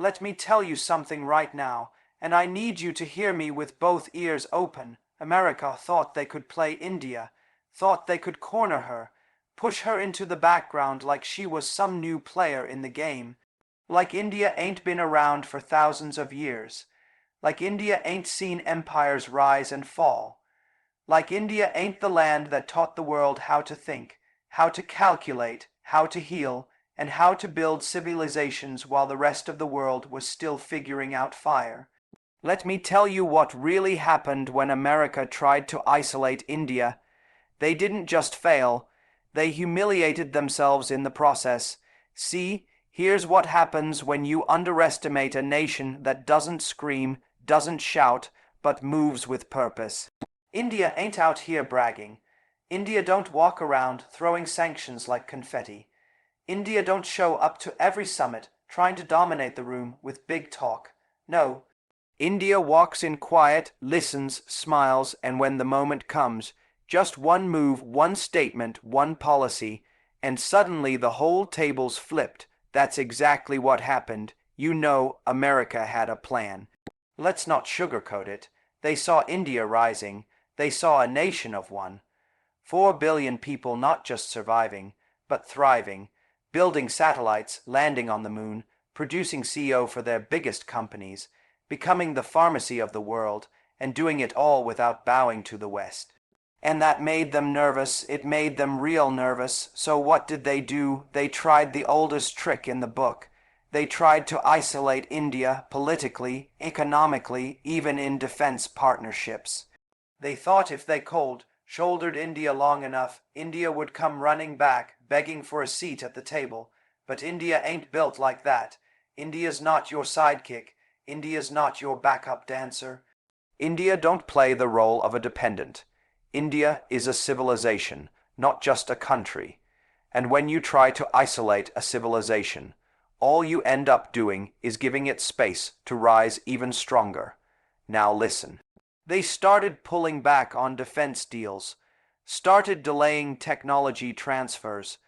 Let me tell you something right now, and I need you to hear me with both ears open. America thought they could play India, thought they could corner her, push her into the background like she was some new player in the game. Like India ain't been around for thousands of years. Like India ain't seen empires rise and fall. Like India ain't the land that taught the world how to think, how to calculate, how to heal, and how to build civilizations while the rest of the world was still figuring out fire. Let me tell you what really happened when America tried to isolate India. They didn't just fail, they humiliated themselves in the process. See, here's what happens when you underestimate a nation that doesn't scream, doesn't shout, but moves with purpose. India ain't out here bragging. India don't walk around throwing sanctions like confetti. India don't show up to every summit trying to dominate the room with big talk. No. India walks in quiet, listens, smiles, and when the moment comes, just one move, one statement, one policy, and suddenly the whole table's flipped. That's exactly what happened. You know, America had a plan. Let's not sugarcoat it. They saw India rising. They saw a nation of one. 4 billion people not just surviving, but thriving, building satellites, landing on the moon, producing CEO for their biggest companies, becoming the pharmacy of the world, and doing it all without bowing to the West. And that made them nervous. It made them real nervous. So what did they do? They tried the oldest trick in the book. They tried to isolate India politically, economically, even in defense partnerships. They thought if they shouldered India long enough, India would come running back, begging for a seat at the table. But India ain't built like that. India's not your sidekick. India's not your backup dancer. India don't play the role of a dependent. India is a civilization, not just a country. And when you try to isolate a civilization, all you end up doing is giving it space to rise even stronger. Now listen. They started pulling back on defense deals, started delaying technology transfers,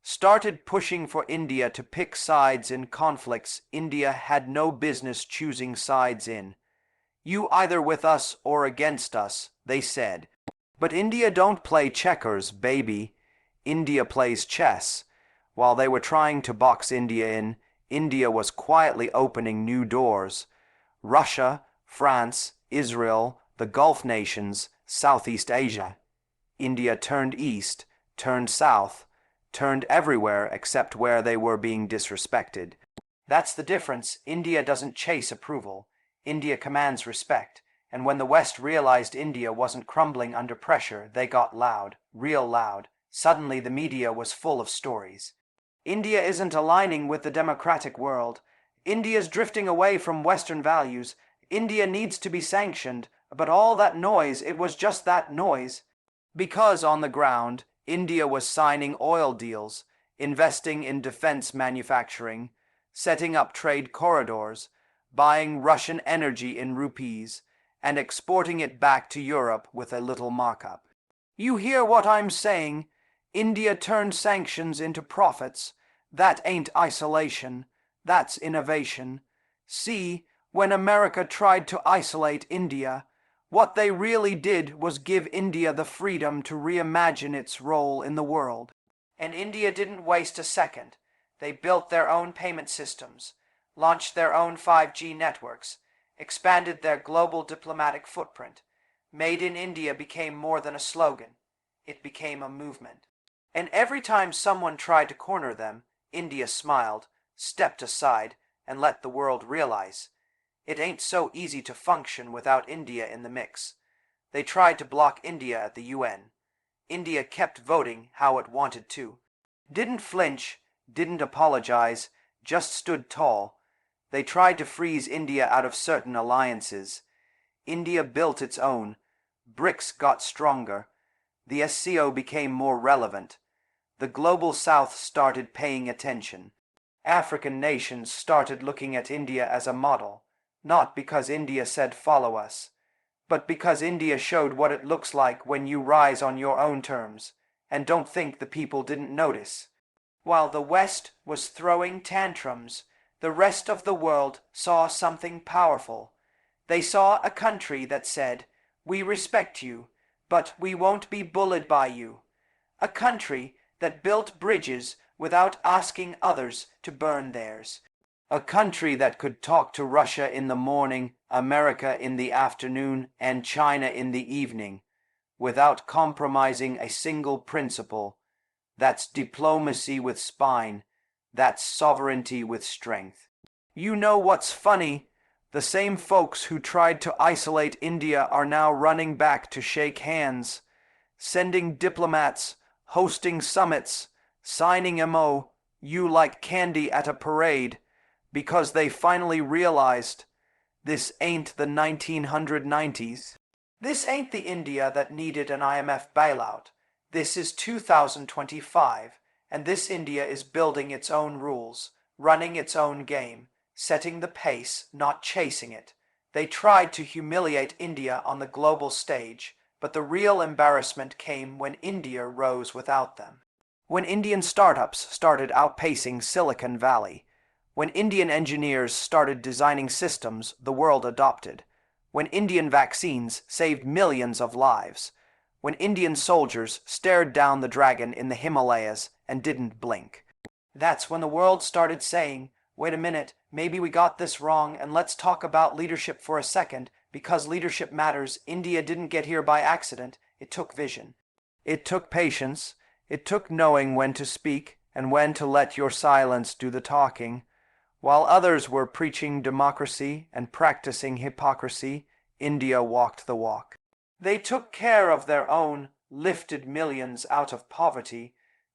started pushing for India to pick sides in conflicts India had no business choosing sides in. You either with us or against us, they said. But India don't play checkers, baby. India plays chess. While they were trying to box India in, India was quietly opening new doors. Russia, France, Israel, the Gulf nations, Southeast Asia. India turned east, turned south, turned everywhere except where they were being disrespected. That's the difference. India doesn't chase approval. India commands respect. And when the West realized India wasn't crumbling under pressure, they got loud, real loud. Suddenly the media was full of stories. India isn't aligning with the democratic world. India's drifting away from Western values. India needs to be sanctioned. But all that noise, it was just that noise. Because on the ground, India was signing oil deals, investing in defense manufacturing, setting up trade corridors, buying Russian energy in rupees, and exporting it back to Europe with a little markup. You hear what I'm saying? India turned sanctions into profits. That ain't isolation. That's innovation. See, when America tried to isolate India, what they really did was give India the freedom to reimagine its role in the world. And India didn't waste a second. They built their own payment systems, launched their own 5G networks, expanded their global diplomatic footprint. Made in India became more than a slogan. It became a movement. And every time someone tried to corner them, India smiled, stepped aside, and let the world realize it ain't so easy to function without India in the mix. They tried to block India at the UN. India kept voting how it wanted to. Didn't flinch, didn't apologize, just stood tall. They tried to freeze India out of certain alliances. India built its own. BRICS got stronger. The SCO became more relevant. The global south started paying attention. African nations started looking at India as a model, not because India said follow us, but because India showed what it looks like when you rise on your own terms, and don't think the people didn't notice. While the West was throwing tantrums, the rest of the world saw something powerful. They saw a country that said, "We respect you, but we won't be bullied by you." A country that built bridges without asking others to burn theirs. A country that could talk to Russia in the morning, America in the afternoon, and China in the evening, without compromising a single principle. That's diplomacy with spine. That's sovereignty with strength. You know what's funny? The same folks who tried to isolate India are now running back to shake hands, sending diplomats, hosting summits, signing MOU like candy at a parade, because they finally realized this ain't the 1990s. This ain't the India that needed an IMF bailout. This is 2025, and this India is building its own rules, running its own game, setting the pace, not chasing it. They tried to humiliate India on the global stage, but the real embarrassment came when India rose without them. When Indian startups started outpacing Silicon Valley. When Indian engineers started designing systems the world adopted. When Indian vaccines saved millions of lives. When Indian soldiers stared down the dragon in the Himalayas and didn't blink. That's when the world started saying, "Wait a minute, maybe we got this wrong, and let's talk about leadership for a second, because leadership matters. India didn't get here by accident. It took vision. It took patience. It took knowing when to speak and when to let your silence do the talking. While others were preaching democracy and practicing hypocrisy, India walked the walk. They took care of their own, lifted millions out of poverty,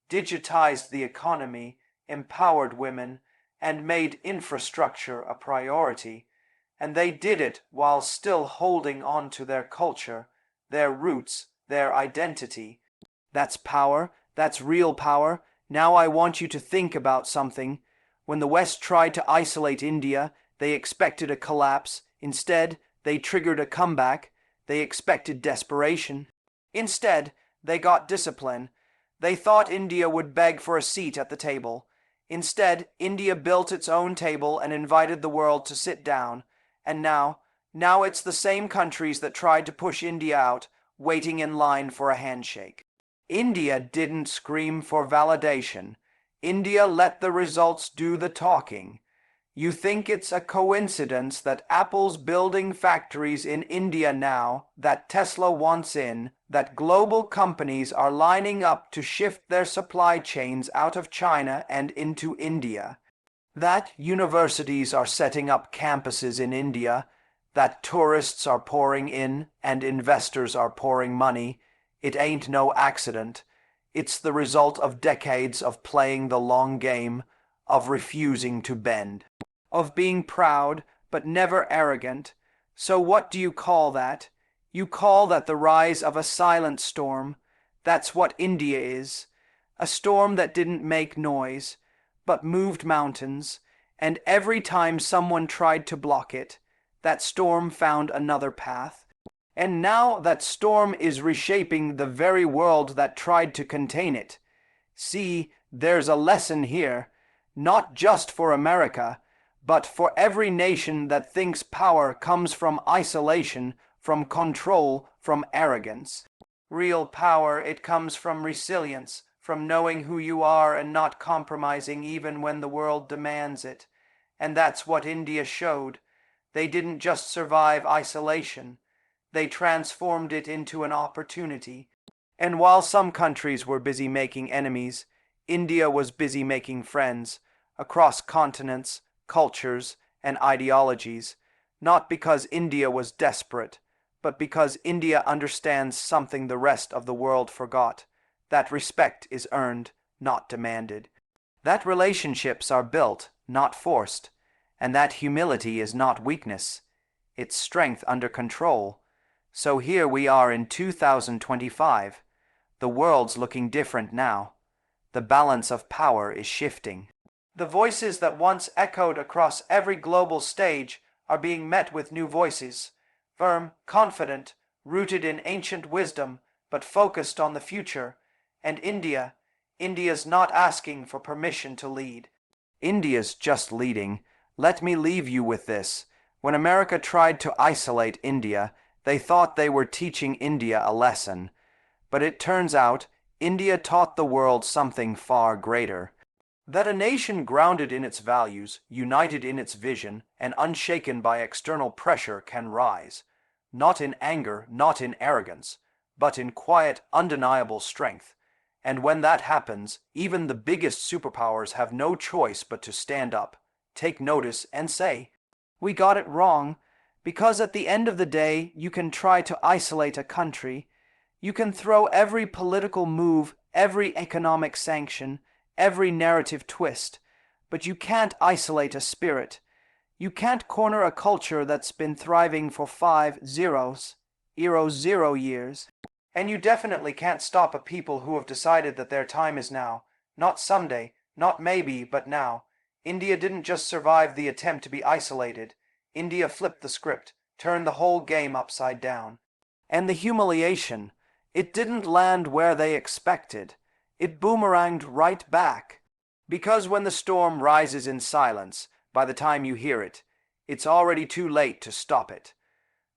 digitized the economy, empowered women, and made infrastructure a priority. And they did it while still holding on to their culture, their roots, their identity. That's power. That's real power. Now I want you to think about something. When the West tried to isolate India, they expected a collapse. Instead, they triggered a comeback. They expected desperation. Instead, they got discipline. They thought India would beg for a seat at the table. Instead, India built its own table and invited the world to sit down. And now it's the same countries that tried to push India out, waiting in line for a handshake. India didn't scream for validation. India let the results do the talking. You think it's a coincidence that Apple's building factories in India now, that Tesla wants in, that global companies are lining up to shift their supply chains out of China and into India, that universities are setting up campuses in India, that tourists are pouring in and investors are pouring money? It ain't no accident. It's the result of decades of playing the long game, of refusing to bend, of being proud but never arrogant. So what do you call that? You call that the rise of a silent storm. That's what India is. A storm that didn't make noise, but moved mountains, and every time someone tried to block it, that storm found another path. And now that storm is reshaping the very world that tried to contain it. See, there's a lesson here, not just for America, but for every nation that thinks power comes from isolation, from control, from arrogance. Real power, it comes from resilience, from knowing who you are and not compromising even when the world demands it. And that's what India showed. They didn't just survive isolation. They transformed it into an opportunity. And while some countries were busy making enemies, India was busy making friends, across continents, cultures, and ideologies, not because India was desperate, but because India understands something the rest of the world forgot, that respect is earned, not demanded, that relationships are built, not forced, and that humility is not weakness, it's strength under control. So here we are in 2025. The world's looking different now. The balance of power is shifting. The voices that once echoed across every global stage are being met with new voices, firm, confident, rooted in ancient wisdom, but focused on the future. And India's not asking for permission to lead. India's just leading, Let me leave you with this. When America tried to isolate India, they thought they were teaching India a lesson. But it turns out, India taught the world something far greater. That a nation grounded in its values, united in its vision, and unshaken by external pressure can rise. Not in anger, not in arrogance, but in quiet, undeniable strength. And when that happens, even the biggest superpowers have no choice but to stand up, take notice, and say, "We got it wrong," because at the end of the day, you can try to isolate a country. You can throw every political move, every economic sanction, every narrative twist, but you can't isolate a spirit. You can't corner a culture that's been thriving for 0 years. And you definitely can't stop a people who have decided that their time is now. Not someday, not maybe, but now. India didn't just survive the attempt to be isolated. India flipped the script, turned the whole game upside down. And the humiliation, it didn't land where they expected. It boomeranged right back. Because when the storm rises in silence, by the time you hear it, it's already too late to stop it.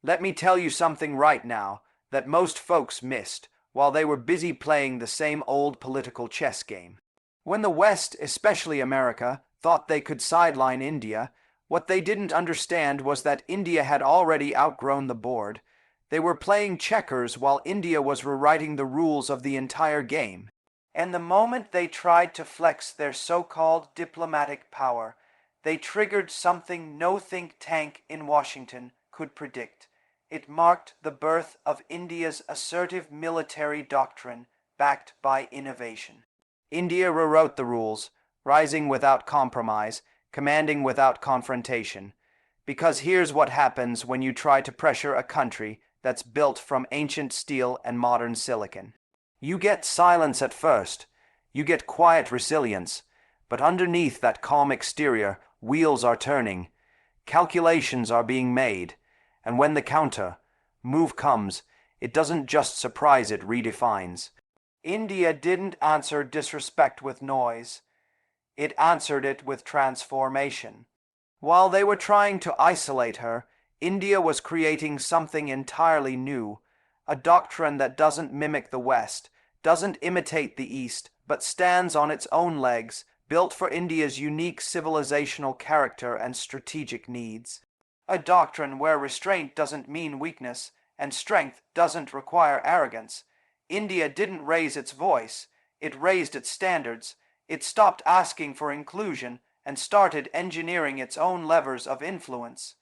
Let me tell you something right now that most folks missed while they were busy playing the same old political chess game. When the West, especially America, thought they could sideline India, what they didn't understand was that India had already outgrown the board. They were playing checkers while India was rewriting the rules of the entire game. And the moment they tried to flex their so-called diplomatic power, they triggered something no think tank in Washington could predict. It marked the birth of India's assertive military doctrine backed by innovation. India rewrote the rules, rising without compromise, commanding without confrontation. Because here's what happens when you try to pressure a country that's built from ancient steel and modern silicon. You get silence at first, you get quiet resilience, but underneath that calm exterior, wheels are turning, calculations are being made, and when the counter move comes, it doesn't just surprise, it redefines. India didn't answer disrespect with noise. It answered it with transformation. While they were trying to isolate her, India was creating something entirely new, a doctrine that doesn't mimic the West, doesn't imitate the East, but stands on its own legs, built for India's unique civilizational character and strategic needs. A doctrine where restraint doesn't mean weakness, and strength doesn't require arrogance. India didn't raise its voice, it raised its standards. It stopped asking for inclusion and started engineering its own levers of influence.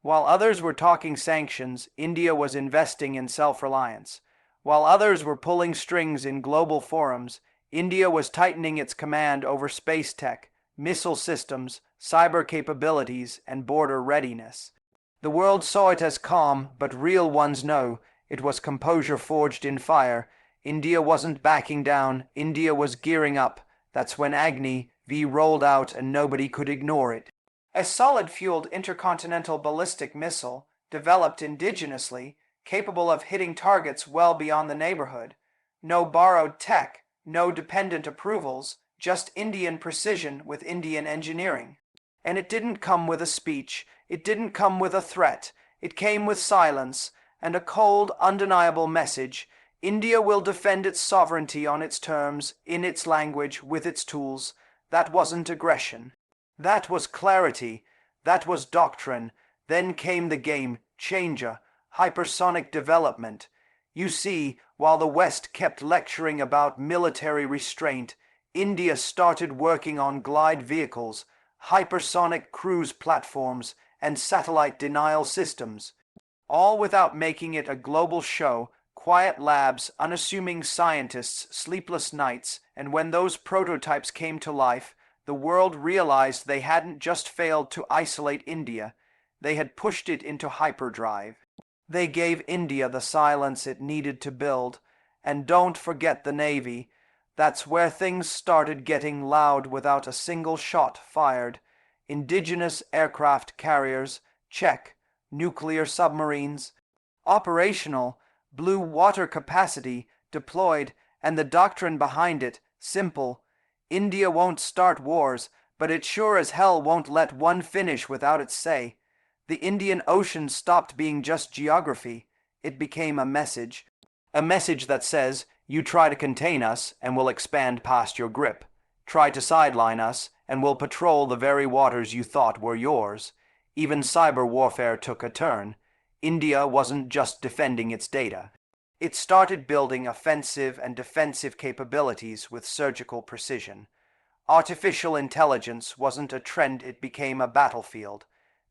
While others were talking sanctions, India was investing in self-reliance. While others were pulling strings in global forums, India was tightening its command over space tech, missile systems, cyber capabilities, and border readiness. The world saw it as calm, but real ones know it was composure forged in fire. India wasn't backing down, India was gearing up. That's when Agni V rolled out and nobody could ignore it. A solid-fueled intercontinental ballistic missile, developed indigenously, capable of hitting targets well beyond the neighborhood. No borrowed tech, no dependent approvals, just Indian precision with Indian engineering. And it didn't come with a speech, it didn't come with a threat, it came with silence and a cold, undeniable message. India will defend its sovereignty on its terms, in its language, with its tools. That wasn't aggression. That was clarity. That was doctrine. Then came the game changer, hypersonic development. You see, while the West kept lecturing about military restraint, India started working on glide vehicles, hypersonic cruise platforms, and satellite denial systems. All without making it a global show. Quiet labs, unassuming scientists, sleepless nights, and when those prototypes came to life, the world realized they hadn't just failed to isolate India, they had pushed it into hyperdrive. They gave India the silence it needed to build, and don't forget the Navy. That's where things started getting loud without a single shot fired. Indigenous aircraft carriers, check. Nuclear submarines, operational. Blue water capacity deployed, and the doctrine behind it simple. India won't start wars, but it sure as hell won't let one finish without its say. The Indian Ocean stopped being just geography. It became a message. A message that says, you try to contain us and we'll expand past your grip. Try to sideline us and we'll patrol the very waters you thought were yours. Even cyber warfare took a turn. India wasn't just defending its data. It started building offensive and defensive capabilities with surgical precision. Artificial intelligence wasn't a trend, it became a battlefield.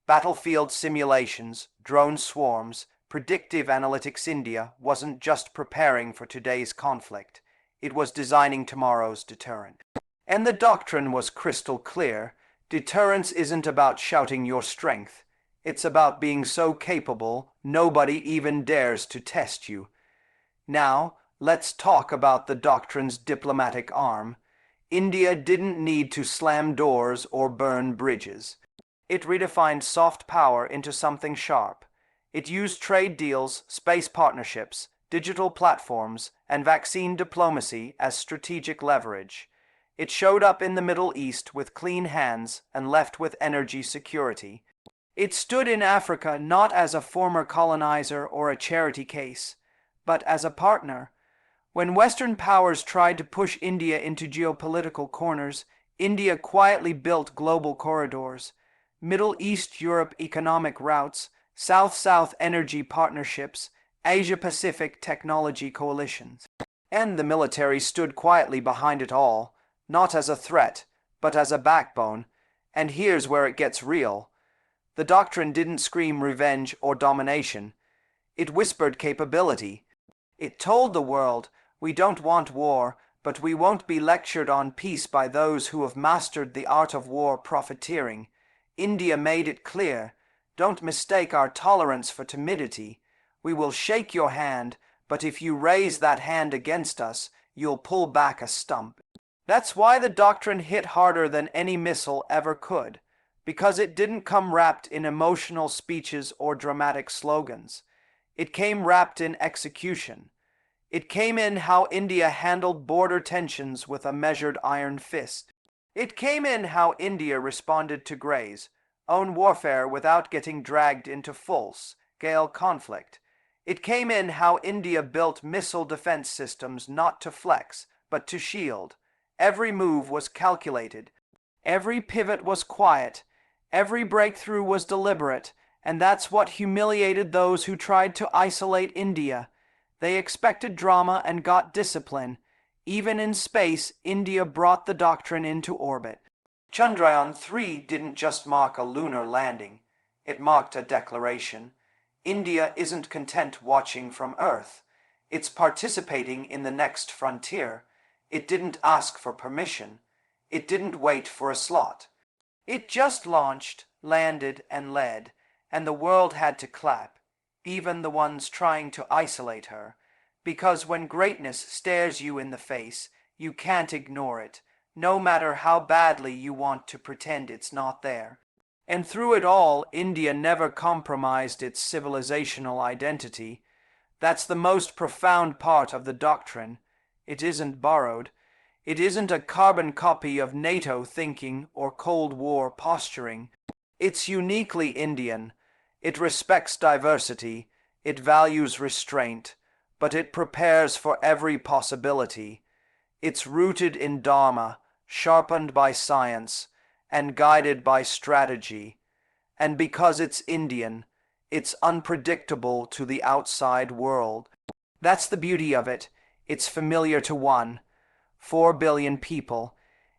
Battlefield simulations, drone swarms, predictive analytics. India wasn't just preparing for today's conflict. It was designing tomorrow's deterrent. And the doctrine was crystal clear. Deterrence isn't about shouting your strength. It's about being so capable, nobody even dares to test you. Now, let's talk about the doctrine's diplomatic arm. India didn't need to slam doors or burn bridges. It redefined soft power into something sharp. It used trade deals, space partnerships, digital platforms, and vaccine diplomacy as strategic leverage. It showed up in the Middle East with clean hands and left with energy security. It stood in Africa not as a former colonizer or a charity case, but as a partner. When Western powers tried to push India into geopolitical corners, India quietly built global corridors, Middle East-Europe economic routes, South-South energy partnerships, Asia-Pacific technology coalitions. And the military stood quietly behind it all, not as a threat, but as a backbone. And here's where it gets real. The doctrine didn't scream revenge or domination. It whispered capability. It told the world, we don't want war, but we won't be lectured on peace by those who have mastered the art of war profiteering. India made it clear, don't mistake our tolerance for timidity. We will shake your hand, but if you raise that hand against us, you'll pull back a stump. That's why the doctrine hit harder than any missile ever could, because it didn't come wrapped in emotional speeches or dramatic slogans. It came wrapped in execution. It came in how India handled border tensions with a measured iron fist. It came in how India responded to Gray's own warfare without getting dragged into full-scale conflict. It came in how India built missile defense systems not to flex, but to shield. Every move was calculated. Every pivot was quiet. Every breakthrough was deliberate. And that's what humiliated those who tried to isolate India. They expected drama and got discipline. Even in space, India brought the doctrine into orbit. Chandrayaan-3 didn't just mark a lunar landing. It marked a declaration. India isn't content watching from Earth. It's participating in the next frontier. It didn't ask for permission. It didn't wait for a slot. It just launched, landed, and led, and the world had to clap, even the ones trying to isolate her. Because when greatness stares you in the face, you can't ignore it, no matter how badly you want to pretend it's not there. And through it all, India never compromised its civilizational identity. That's the most profound part of the doctrine. It isn't borrowed. It isn't a carbon copy of NATO thinking or Cold War posturing. It's uniquely Indian. It respects diversity. It values restraint. But it prepares for every possibility. It's rooted in Dharma, sharpened by science, and guided by strategy. And because it's Indian, it's unpredictable to the outside world. That's the beauty of it. It's familiar to 4 billion people,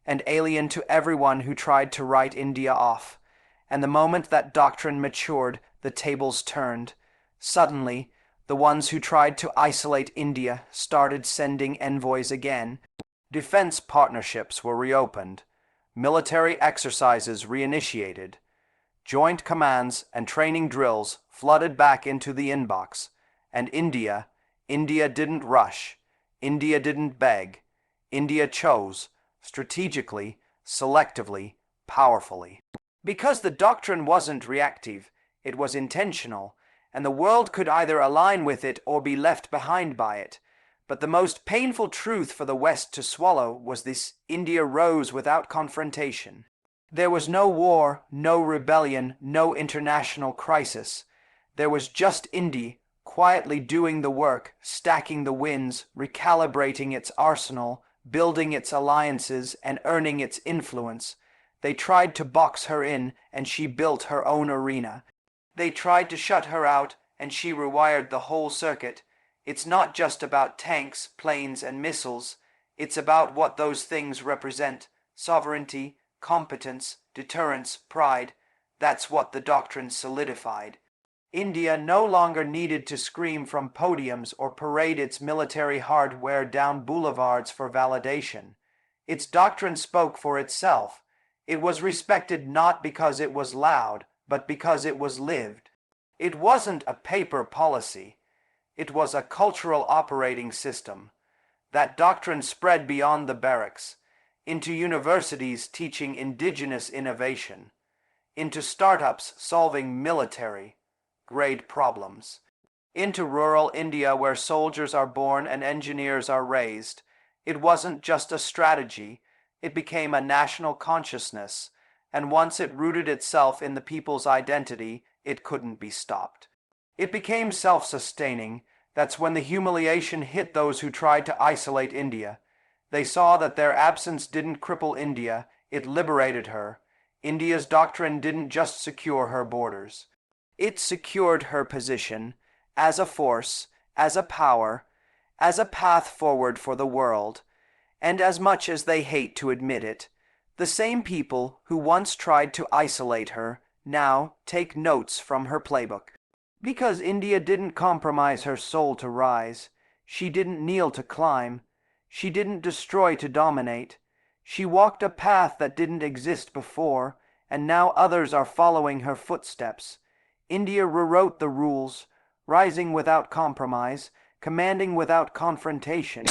and alien to everyone who tried to write India off. And the moment that doctrine matured, the tables turned. Suddenly, the ones who tried to isolate India started sending envoys again. Defense partnerships were reopened. Military exercises reinitiated. Joint commands and training drills flooded back into the inbox. And India didn't rush. India didn't beg. India chose, strategically, selectively, powerfully. Because the doctrine wasn't reactive, it was intentional, and the world could either align with it or be left behind by it. But the most painful truth for the West to swallow was this: India rose without confrontation. There was no war, no rebellion, no international crisis. There was just India, quietly doing the work, stacking the wins, recalibrating its arsenal, building its alliances, and earning its influence. They tried to box her in, and she built her own arena. They tried to shut her out, and she rewired the whole circuit. It's not just about tanks, planes, and missiles. It's about what those things represent: sovereignty, competence, deterrence, pride. That's what the doctrine solidified. India no longer needed to scream from podiums or parade its military hardware down boulevards for validation. Its doctrine spoke for itself. It was respected not because it was loud, but because it was lived. It wasn't a paper policy. It was a cultural operating system. That doctrine spread beyond the barracks, into universities teaching indigenous innovation, into startups solving military-grade problems, into rural India where soldiers are born and engineers are raised. It wasn't just a strategy, it became a national consciousness, and once it rooted itself in the people's identity, it couldn't be stopped. It became self-sustaining. That's when the humiliation hit those who tried to isolate India. They saw that their absence didn't cripple India, it liberated her. India's doctrine didn't just secure her borders. It secured her position as a force, as a power, as a path forward for the world. And as much as they hate to admit it, the same people who once tried to isolate her now take notes from her playbook. Because India didn't compromise her soul to rise, she didn't kneel to climb, she didn't destroy to dominate. She walked a path that didn't exist before, and now others are following her footsteps. India rewrote the rules, rising without compromise, commanding without confrontation.